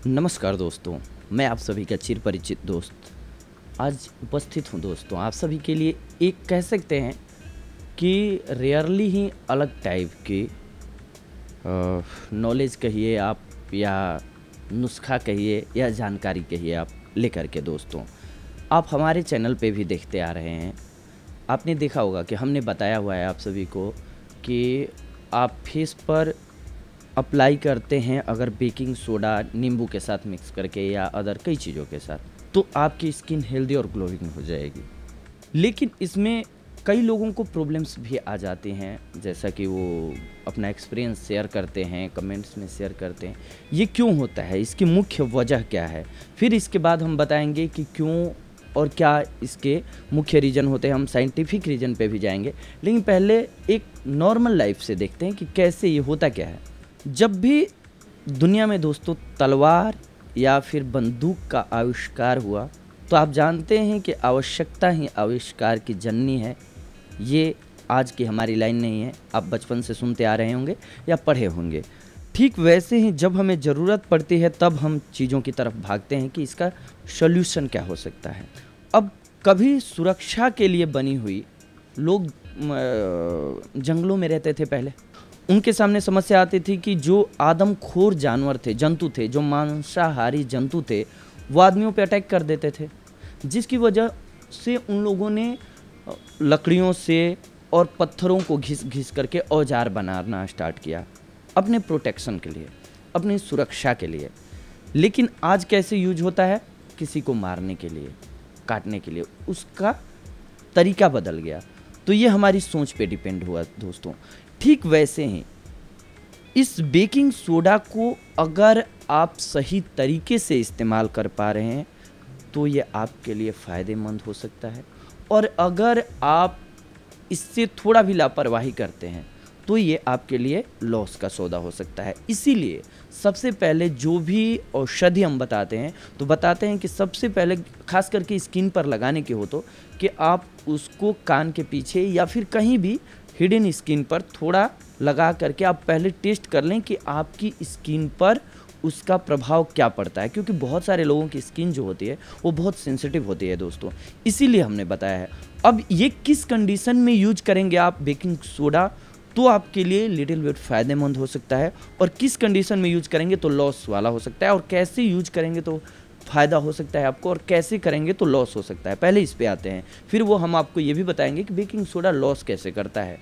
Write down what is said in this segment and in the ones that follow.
नमस्कार दोस्तों, मैं आप सभी का चिर परिचित दोस्त आज उपस्थित हूं। दोस्तों, आप सभी के लिए एक कह सकते हैं कि रेयरली ही अलग टाइप की नॉलेज कहिए आप, या नुस्खा कहिए, या जानकारी कहिए आप लेकर के। दोस्तों, आप हमारे चैनल पे भी देखते आ रहे हैं। आपने देखा होगा कि हमने बताया हुआ है आप सभी को कि आप फेस पर अप्लाई करते हैं अगर बेकिंग सोडा नींबू के साथ मिक्स करके या अदर कई चीज़ों के साथ, तो आपकी स्किन हेल्दी और ग्लोइंग हो जाएगी। लेकिन इसमें कई लोगों को प्रॉब्लम्स भी आ जाती हैं, जैसा कि वो अपना एक्सपीरियंस शेयर करते हैं, कमेंट्स में शेयर करते हैं। ये क्यों होता है, इसकी मुख्य वजह क्या है, फिर इसके बाद हम बताएंगे कि क्यों और क्या इसके मुख्य रीज़न होते हैं। हम साइंटिफिक रीज़न पे भी जाएंगे, लेकिन पहले एक नॉर्मल लाइफ से देखते हैं कि कैसे ये होता क्या है। जब भी दुनिया में दोस्तों तलवार या फिर बंदूक का आविष्कार हुआ, तो आप जानते हैं कि आवश्यकता ही आविष्कार की जननी है। ये आज की हमारी लाइन नहीं है, आप बचपन से सुनते आ रहे होंगे या पढ़े होंगे। ठीक वैसे ही जब हमें ज़रूरत पड़ती है तब हम चीज़ों की तरफ भागते हैं कि इसका सॉल्यूशन क्या हो सकता है। अब कभी सुरक्षा के लिए बनी हुई लोग जंगलों में रहते थे पहले। उनके सामने समस्या आती थी कि जो आदमखोर जानवर थे, जंतु थे, जो मांसाहारी जंतु थे, वो आदमियों पे अटैक कर देते थे, जिसकी वजह से उन लोगों ने लकड़ियों से और पत्थरों को घिस घिस करके औजार बनाना स्टार्ट किया अपने प्रोटेक्शन के लिए, अपनी सुरक्षा के लिए। लेकिन आज कैसे यूज होता है, किसी को मारने के लिए, काटने के लिए, उसका तरीका बदल गया। तो ये हमारी सोच पे डिपेंड हुआ दोस्तों। ठीक वैसे ही इस बेकिंग सोडा को अगर आप सही तरीके से इस्तेमाल कर पा रहे हैं तो ये आपके लिए फ़ायदेमंद हो सकता है, और अगर आप इससे थोड़ा भी लापरवाही करते हैं तो ये आपके लिए लॉस का सौदा हो सकता है। इसीलिए सबसे पहले जो भी औषधि हम बताते हैं तो बताते हैं कि सबसे पहले खास करके स्किन पर लगाने की हो तो कि आप उसको कान के पीछे या फिर कहीं भी हिडन स्किन पर थोड़ा लगा करके आप पहले टेस्ट कर लें कि आपकी स्किन पर उसका प्रभाव क्या पड़ता है, क्योंकि बहुत सारे लोगों की स्किन जो होती है वो बहुत सेंसिटिव होती है दोस्तों। इसीलिए हमने बताया है। अब ये किस कंडीशन में यूज करेंगे आप बेकिंग सोडा तो आपके लिए लिटिल बिट फ़ायदेमंद हो सकता है, और किस कंडीशन में यूज करेंगे तो लॉस वाला हो सकता है, और कैसे यूज करेंगे तो फ़ायदा हो सकता है आपको, और कैसे करेंगे तो लॉस हो सकता है। पहले इस पे आते हैं, फिर वो हम आपको ये भी बताएंगे कि बेकिंग सोडा लॉस कैसे करता है।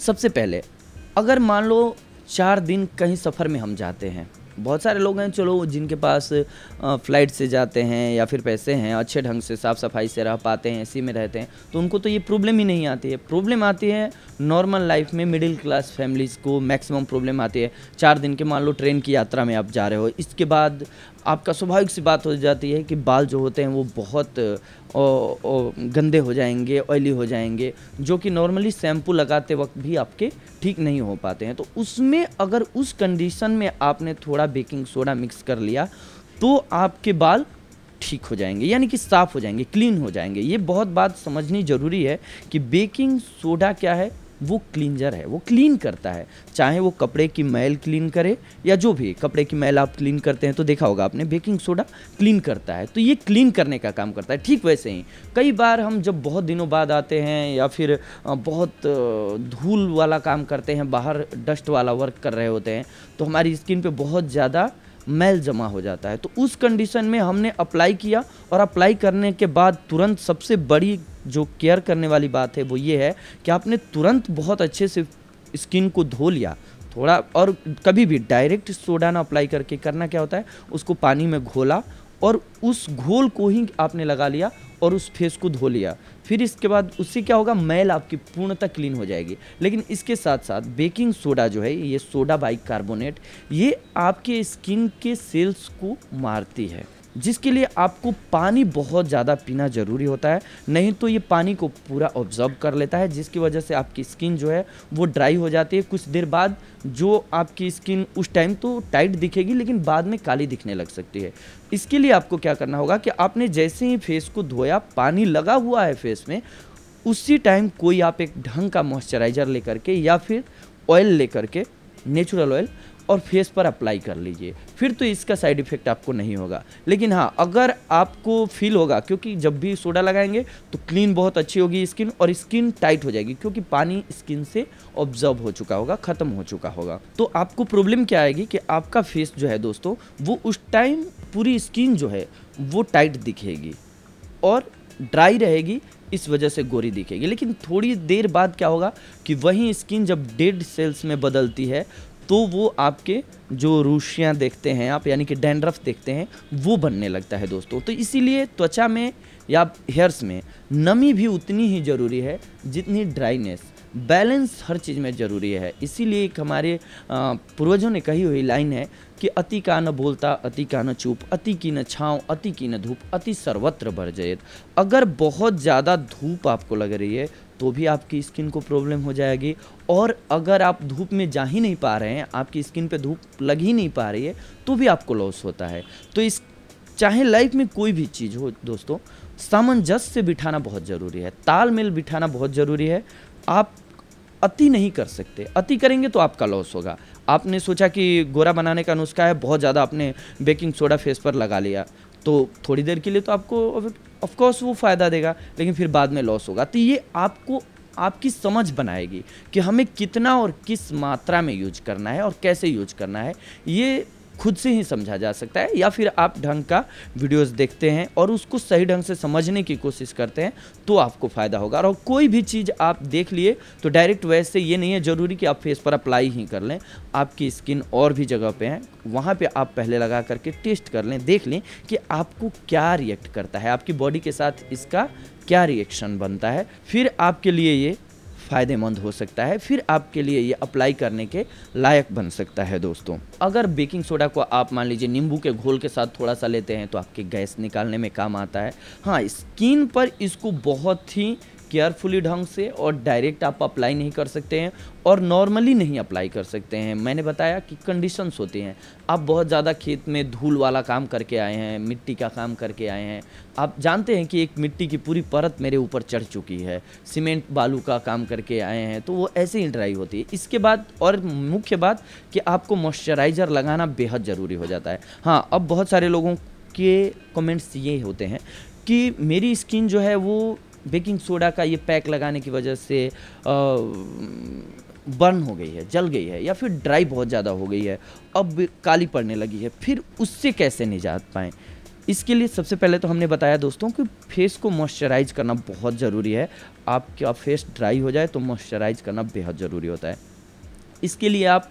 सबसे पहले अगर मान लो 4 दिन कहीं सफ़र में हम जाते हैं, बहुत सारे लोग हैं चलो जिनके पास फ़्लाइट से जाते हैं या फिर पैसे हैं, अच्छे ढंग से साफ़ सफाई से रह पाते हैं, एसी में रहते हैं, तो उनको तो ये प्रॉब्लम ही नहीं आती है। प्रॉब्लम आती है नॉर्मल लाइफ में, मिडिल क्लास फैमिलीज़ को मैक्सिमम प्रॉब्लम आती है। 4 दिन के मान लो ट्रेन की यात्रा में आप जा रहे हो, इसके बाद आपका स्वाभाविक सी बात हो जाती है कि बाल जो होते हैं वो बहुत गंदे हो जाएंगे, ऑयली हो जाएंगे, जो कि नॉर्मली शैम्पू लगाते वक्त भी आपके ठीक नहीं हो पाते हैं। तो उसमें अगर उस कंडीशन में आपने थोड़ा बेकिंग सोडा मिक्स कर लिया तो आपके बाल ठीक हो जाएंगे, यानी कि साफ़ हो जाएंगे, क्लीन हो जाएंगे। ये बहुत बात समझनी ज़रूरी है कि बेकिंग सोडा क्या है, वो क्लींजर है, वो क्लीन करता है। चाहे वो कपड़े की मैल क्लीन करे या जो भी कपड़े की मैल आप क्लीन करते हैं तो देखा होगा आपने, बेकिंग सोडा क्लीन करता है। तो ये क्लीन करने का काम करता है। ठीक वैसे ही कई बार हम जब बहुत दिनों बाद आते हैं या फिर बहुत धूल वाला काम करते हैं, बाहर डस्ट वाला वर्क कर रहे होते हैं, तो हमारी स्किन पे बहुत ज़्यादा मैल जमा हो जाता है। तो उस कंडीशन में हमने अप्लाई किया, और अप्लाई करने के बाद तुरंत सबसे बड़ी जो केयर करने वाली बात है वो ये है कि आपने तुरंत बहुत अच्छे से स्किन को धो लिया थोड़ा। और कभी भी डायरेक्ट सोडा ना अप्लाई करके करना क्या होता है, उसको पानी में घोला और उस घोल को ही आपने लगा लिया और उस फेस को धो लिया। फिर इसके बाद उससे क्या होगा, मैल आपकी पूर्णतः क्लीन हो जाएगी। लेकिन इसके साथ साथ बेकिंग सोडा जो है, ये सोडा बाइकार्बोनेट, ये आपके स्किन के सेल्स को मारती है, जिसके लिए आपको पानी बहुत ज़्यादा पीना ज़रूरी होता है। नहीं तो ये पानी को पूरा ऑब्जर्व कर लेता है, जिसकी वजह से आपकी स्किन जो है वो ड्राई हो जाती है। कुछ देर बाद जो आपकी स्किन उस टाइम तो टाइट दिखेगी, लेकिन बाद में काली दिखने लग सकती है। इसके लिए आपको क्या करना होगा कि आपने जैसे ही फेस को धोया, पानी लगा हुआ है फेस में, उसी टाइम कोई आप एक ढंग का मॉइस्चराइज़र लेकर के या फिर ऑयल लेकर के, नेचुरल ऑयल, और फेस पर अप्लाई कर लीजिए, फिर तो इसका साइड इफ़ेक्ट आपको नहीं होगा। लेकिन हाँ, अगर आपको फील होगा, क्योंकि जब भी सोडा लगाएंगे तो क्लीन बहुत अच्छी होगी स्किन और स्किन टाइट हो जाएगी, क्योंकि पानी स्किन से ऑब्जर्व हो चुका होगा, ख़त्म हो चुका होगा। तो आपको प्रॉब्लम क्या आएगी कि आपका फेस जो है दोस्तों, वो उस टाइम पूरी स्किन जो है वो टाइट दिखेगी और ड्राई रहेगी, इस वजह से गोरी दिखेगी। लेकिन थोड़ी देर बाद क्या होगा कि वही स्किन जब डेड सेल्स में बदलती है तो वो आपके जो रूशियाँ देखते हैं आप, यानी कि डैंड्रफ देखते हैं, वो बनने लगता है दोस्तों। तो इसीलिए त्वचा में या हेयर्स में नमी भी उतनी ही ज़रूरी है जितनी ड्राइनेस। बैलेंस हर चीज़ में ज़रूरी है। इसीलिए एक हमारे पूर्वजों ने कही हुई लाइन है कि अति का न बोलता, अति का न चुप, अति की न छाँव, अति की न धूप, अति सर्वत्र बरजेत। अगर बहुत ज़्यादा धूप आपको लग रही है तो भी आपकी स्किन को प्रॉब्लम हो जाएगी, और अगर आप धूप में जा ही नहीं पा रहे हैं, आपकी स्किन पे धूप लग ही नहीं पा रही है, तो भी आपको लॉस होता है। तो इस चाहे लाइफ में कोई भी चीज़ हो दोस्तों, सामंजस्य से बिठाना बहुत ज़रूरी है, तालमेल बिठाना बहुत ज़रूरी है। आप अति नहीं कर सकते, अति करेंगे तो आपका लॉस होगा। आपने सोचा कि गोरा बनाने का नुस्खा है, बहुत ज़्यादा आपने बेकिंग सोडा फेस पर लगा लिया, तो थोड़ी देर के लिए तो आपको ऑफ कोर्स वो फ़ायदा देगा, लेकिन फिर बाद में लॉस होगा। तो ये आपको आपकी समझ बनाएगी कि हमें कितना और किस मात्रा में यूज करना है और कैसे यूज करना है, ये खुद से ही समझा जा सकता है। या फिर आप ढंग का वीडियोस देखते हैं और उसको सही ढंग से समझने की कोशिश करते हैं तो आपको फ़ायदा होगा। और कोई भी चीज़ आप देख लिए तो डायरेक्ट वैसे ये नहीं है ज़रूरी कि आप फेस पर अप्लाई ही कर लें। आपकी स्किन और भी जगह पे है, वहाँ पे आप पहले लगा करके टेस्ट कर लें, देख लें कि आपको क्या रिएक्ट करता है, आपकी बॉडी के साथ इसका क्या रिएक्शन बनता है। फिर आपके लिए ये फ़ायदेमंद हो सकता है, फिर आपके लिए ये अप्लाई करने के लायक बन सकता है दोस्तों। अगर बेकिंग सोडा को आप मान लीजिए नींबू के घोल के साथ थोड़ा सा लेते हैं तो आपके गैस निकालने में काम आता है। हाँ, स्किन पर इसको बहुत ही केयरफुली ढंग से और डायरेक्ट आप अप्लाई नहीं कर सकते हैं और नॉर्मली नहीं अप्लाई कर सकते हैं। मैंने बताया कि कंडीशंस होती हैं। आप बहुत ज़्यादा खेत में धूल वाला काम करके आए हैं, मिट्टी का काम करके आए हैं, आप जानते हैं कि एक मिट्टी की पूरी परत मेरे ऊपर चढ़ चुकी है, सीमेंट बालू का काम करके आए हैं, तो वो ऐसे ही ड्राई होती है। इसके बाद और मुख्य बात कि आपको मॉइस्चराइज़र लगाना बेहद ज़रूरी हो जाता है। हाँ, अब बहुत सारे लोगों के कमेंट्स ये होते हैं कि मेरी स्किन जो है वो बेकिंग सोडा का ये पैक लगाने की वजह से बर्न हो गई है, जल गई है, या फिर ड्राई बहुत ज़्यादा हो गई है, अब काली पड़ने लगी है, फिर उससे कैसे निजात पाएँ। इसके लिए सबसे पहले तो हमने बताया दोस्तों कि फेस को मॉइस्चराइज करना बहुत ज़रूरी है। आपका फेस ड्राई हो जाए तो मॉइस्चराइज करना बेहद ज़रूरी होता है। इसके लिए आप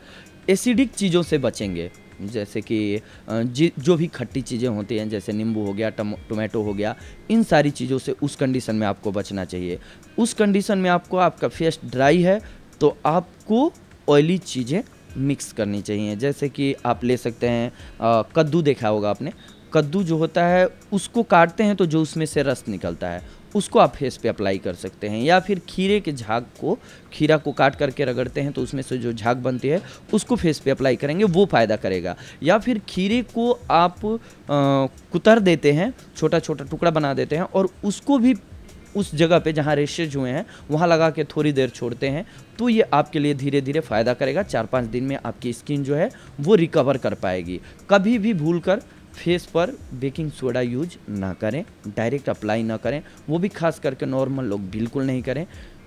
एसिडिक चीज़ों से बचेंगे, जैसे कि जो भी खट्टी चीज़ें होती हैं, जैसे नींबू हो गया, टोमेटो हो गया, इन सारी चीज़ों से उस कंडीशन में आपको बचना चाहिए। उस कंडीशन में आपका फेस ड्राई है तो आपको ऑयली चीज़ें मिक्स करनी चाहिए। जैसे कि आप ले सकते हैं कद्दू, देखा होगा आपने, कद्दू जो होता है उसको काटते हैं तो जो उसमें से रस निकलता है उसको आप फेस पे अप्लाई कर सकते हैं। या फिर खीरे के झाग को, खीरा को काट करके रगड़ते हैं तो उसमें से जो झाग बनती है उसको फेस पे अप्लाई करेंगे, वो फ़ायदा करेगा। या फिर खीरे को आप कुतर देते हैं, छोटा छोटा टुकड़ा बना देते हैं और उसको भी उस जगह पे जहाँ रेशेज हुए हैं वहाँ लगा के थोड़ी देर छोड़ते हैं, तो ये आपके लिए धीरे धीरे फ़ायदा करेगा। 4-5 दिन में आपकी स्किन जो है वो रिकवर कर पाएगी। कभी भी भूल कर फेस पर बेकिंग सोडा यूज ना करें, डायरेक्ट अप्लाई ना करें, वो भी खास करके नॉर्मल लोग बिल्कुल नहीं करें।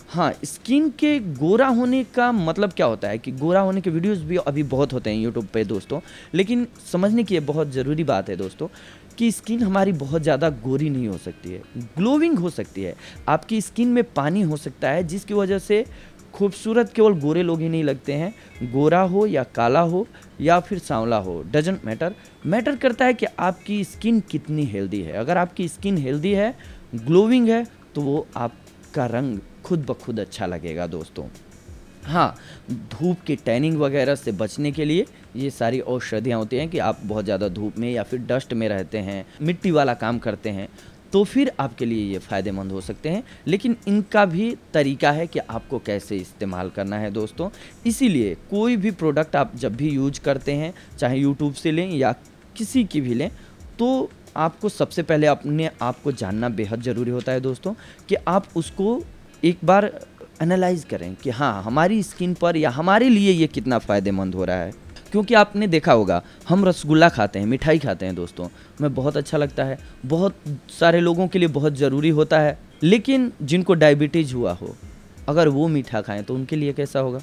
हाँ, स्किन के गोरा होने का मतलब क्या होता है कि गोरा होने के वीडियोस भी अभी बहुत होते हैं यूट्यूब पे दोस्तों, लेकिन समझने की ये बहुत ज़रूरी बात है दोस्तों कि स्किन हमारी बहुत ज़्यादा गोरी नहीं हो सकती है, ग्लोइंग हो सकती है। आपकी स्किन में पानी हो सकता है जिसकी वजह से खूबसूरत केवल गोरे लोग ही नहीं लगते हैं, गोरा हो या काला हो या फिर सांवला हो, डजंट मैटर करता है कि आपकी स्किन कितनी हेल्दी है। अगर आपकी स्किन हेल्दी है, ग्लोइंग है, तो वो आपका रंग खुद ब खुद अच्छा लगेगा दोस्तों। हाँ, धूप की टैनिंग वगैरह से बचने के लिए ये सारी औषधियाँ होती हैं कि आप बहुत ज़्यादा धूप में या फिर डस्ट में रहते हैं, मिट्टी वाला काम करते हैं, तो फिर आपके लिए ये फ़ायदेमंद हो सकते हैं। लेकिन इनका भी तरीका है कि आपको कैसे इस्तेमाल करना है दोस्तों। इसीलिए कोई भी प्रोडक्ट आप जब भी यूज करते हैं, चाहे यूट्यूब से लें या किसी की भी लें, तो आपको सबसे पहले अपने आप को जानना बेहद ज़रूरी होता है दोस्तों कि आप उसको एक बार एनालाइज़ करें कि हाँ, हमारी स्किन पर या हमारे लिए ये कितना फ़ायदेमंद हो रहा है। क्योंकि आपने देखा होगा हम रसगुल्ला खाते हैं, मिठाई खाते हैं दोस्तों, हमें बहुत अच्छा लगता है, बहुत सारे लोगों के लिए बहुत ज़रूरी होता है। लेकिन जिनको डायबिटीज़ हुआ हो, अगर वो मीठा खाएं तो उनके लिए कैसा होगा?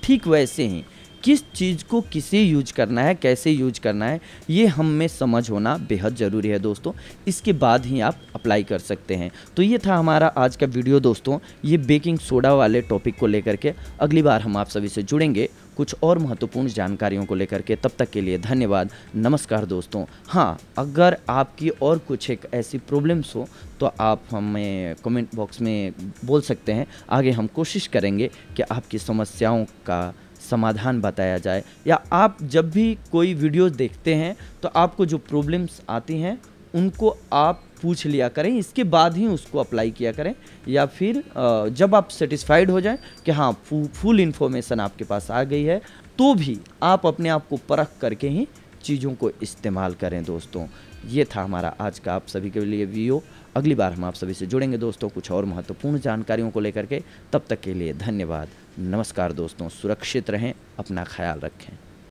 ठीक वैसे ही किस चीज़ को किसे यूज करना है, कैसे यूज करना है, ये हम में समझ होना बेहद ज़रूरी है दोस्तों। इसके बाद ही आप अप्लाई कर सकते हैं। तो ये था हमारा आज का वीडियो दोस्तों, ये बेकिंग सोडा वाले टॉपिक को लेकर के। अगली बार हम आप सभी से जुड़ेंगे कुछ और महत्वपूर्ण जानकारियों को लेकर के। तब तक के लिए धन्यवाद, नमस्कार दोस्तों। हाँ, अगर आपकी और कुछ एक ऐसी प्रॉब्लम्स हो तो आप हमें कमेंट बॉक्स में बोल सकते हैं। आगे हम कोशिश करेंगे कि आपकी समस्याओं का समाधान बताया जाए, या आप जब भी कोई वीडियोस देखते हैं तो आपको जो प्रॉब्लम्स आती हैं उनको आप पूछ लिया करें, इसके बाद ही उसको अप्लाई किया करें। या फिर जब आप सेटिस्फाइड हो जाएं कि हाँ फुल इन्फॉर्मेशन आपके पास आ गई है, तो भी आप अपने आप को परख करके ही चीज़ों को इस्तेमाल करें दोस्तों। ये था हमारा आज का आप सभी के लिए वीडियो। अगली बार हम आप सभी से जुड़ेंगे दोस्तों कुछ और महत्वपूर्ण जानकारियों को लेकर के। तब तक के लिए धन्यवाद, नमस्कार दोस्तों। सुरक्षित रहें, अपना ख्याल रखें।